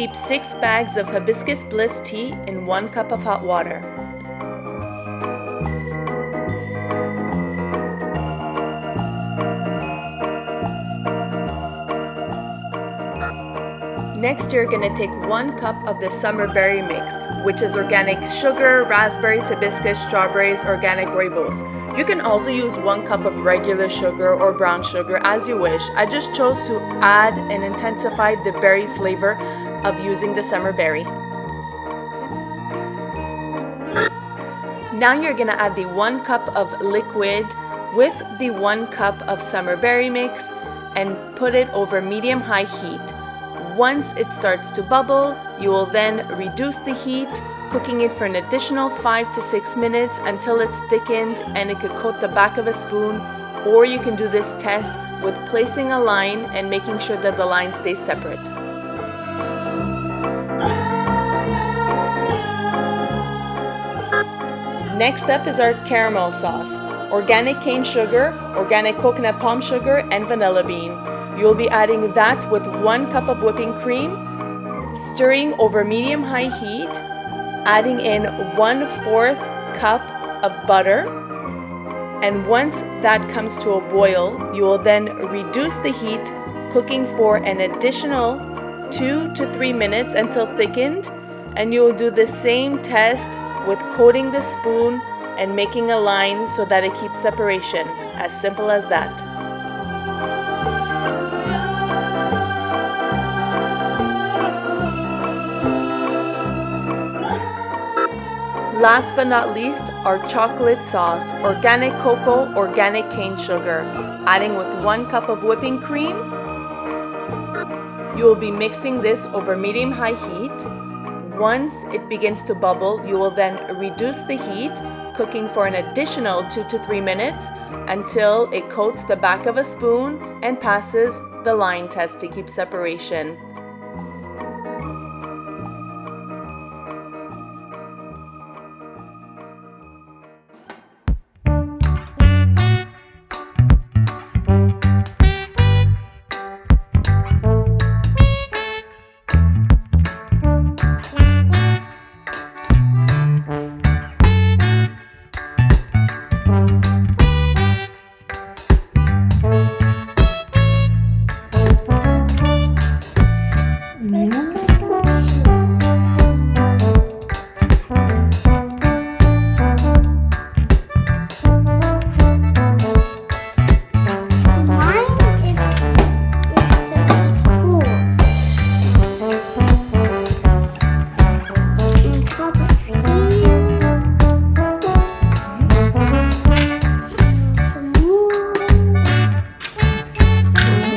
steep 6 bags of Hibiscus Bliss tea in 1 cup of hot water. Next, you're going to take 1 cup of the summer berry mix, which is organic sugar, raspberries, hibiscus, strawberries, organic rooibos. You can also use 1 cup of regular sugar or brown sugar as you wish. I just chose to add and intensify the berry flavor of using the summer berry. Now you're going to add the 1 cup of liquid with the 1 cup of summer berry mix and put it over medium-high heat. Once it starts to bubble, you will then reduce the heat, cooking it for an additional 5 to 6 minutes until it's thickened and it could coat the back of a spoon, or you can do this test with placing a line and making sure that the line stays separate. Next up is our caramel sauce. Organic cane sugar, organic coconut palm sugar, and vanilla bean. You'll be adding that with 1 cup of whipping cream, stirring over medium-high heat, adding in 1/4 cup of butter, and once that comes to a boil, you will then reduce the heat, cooking for an additional 2 to 3 minutes until thickened, and you will do the same test with coating the spoon and making a line so that it keeps separation. As simple as that. Last but not least, our chocolate sauce, organic cocoa, organic cane sugar. Adding with 1 cup of whipping cream. You will be mixing this over medium-high heat. Once it begins to bubble, you will then reduce the heat, cooking for an additional 2 to 3 minutes until it coats the back of a spoon and passes the line test to keep separation.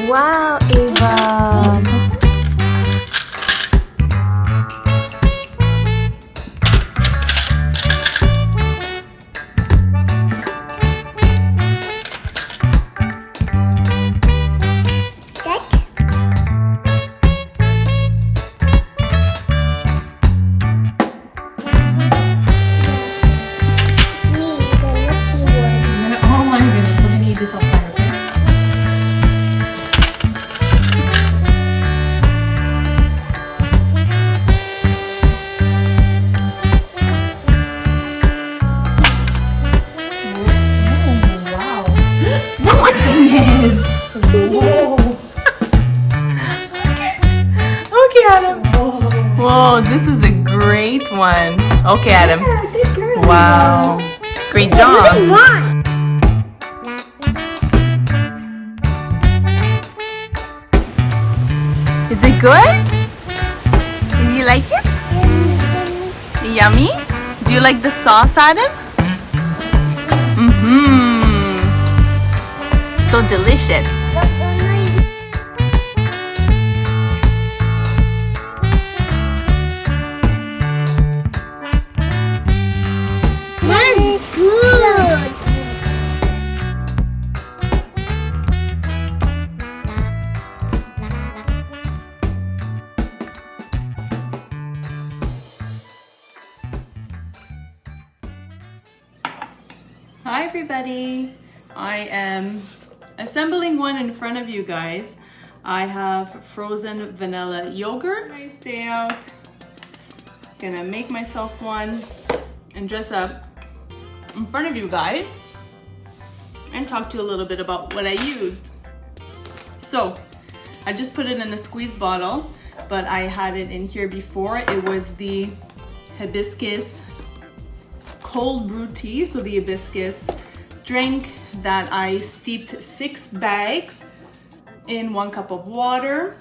Wow, Ava! Okay, Adam. Whoa, this is a great one. Okay, Adam. Wow. Great job. Is it good? Do you like it? Yummy? Do you like the sauce, Adam? Mm-hmm. So delicious. Hi everybody, I am assembling one in front of you guys. I have frozen vanilla yogurt. Nice day out. Gonna make myself one and dress up in front of you guys and talk to you a little bit about what I used. So I just put it in a squeeze bottle, but I had it in here before. It was the Hibiscus cold brew tea, so the hibiscus drink that I steeped 6 bags in 1 cup of water.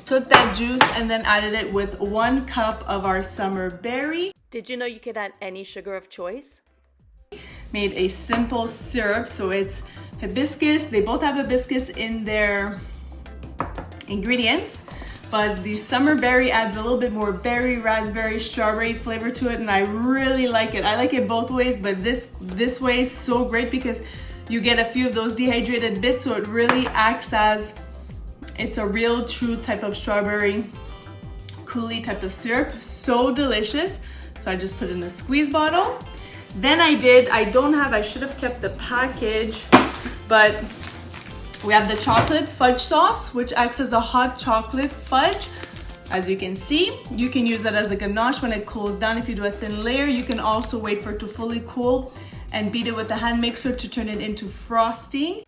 Took that juice and then added it with 1 cup of our summer berry. Did you know you could add any sugar of choice? Made a simple syrup, so it's hibiscus. They both have hibiscus in their ingredients, but the summer berry adds a little bit more berry, raspberry, strawberry flavor to it, and I really like it. I like it both ways, but this way is so great because you get a few of those dehydrated bits, so it really acts as, it's a real true type of strawberry coulis type of syrup. So delicious. So I just put it in a squeeze bottle. Then I should have kept the package, but we have the chocolate fudge sauce, which acts as a hot chocolate fudge. As you can see, you can use that as a ganache when it cools down. If you do a thin layer, you can also wait for it to fully cool and beat it with a hand mixer to turn it into frosting.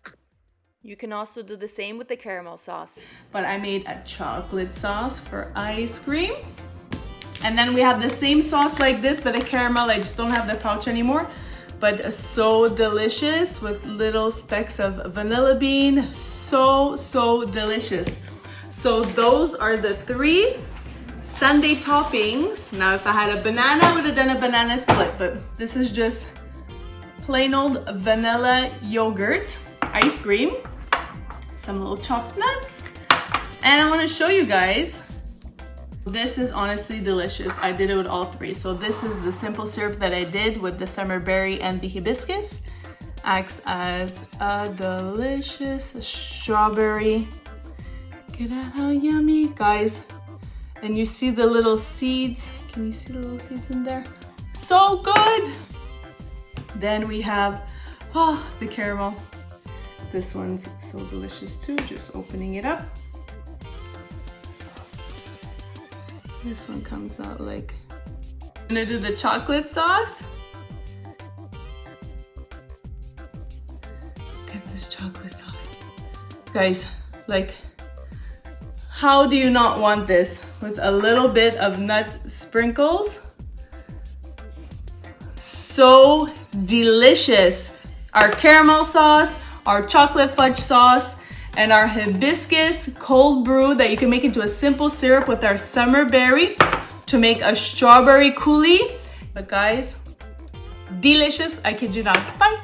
You can also do the same with the caramel sauce. But I made a chocolate sauce for ice cream. And then we have the same sauce like this, but a caramel. I just don't have the pouch anymore. But so delicious with little specks of vanilla bean. So delicious. So those are the 3 sundae toppings. Now if I had a banana, I would have done a banana split, but this is just plain old vanilla yogurt, ice cream, some little chopped nuts, and I want to show you guys. This is honestly delicious. I did it with all 3. So this is the simple syrup that I did with the summer berry and the hibiscus. Acts as a delicious strawberry. Get at how yummy, guys. And you see the little seeds. Can you see the little seeds in there? So good. Then we have, the caramel. This one's so delicious too. Just opening it up. This one comes out like, I'm gonna do the chocolate sauce. Look at this chocolate sauce. Guys, like, how do you not want this with a little bit of nut sprinkles? So delicious. Our caramel sauce, our chocolate fudge sauce, and our hibiscus cold brew that you can make into a simple syrup with our summer berry to make a strawberry coulis. But guys, delicious, I kid you not. Bye.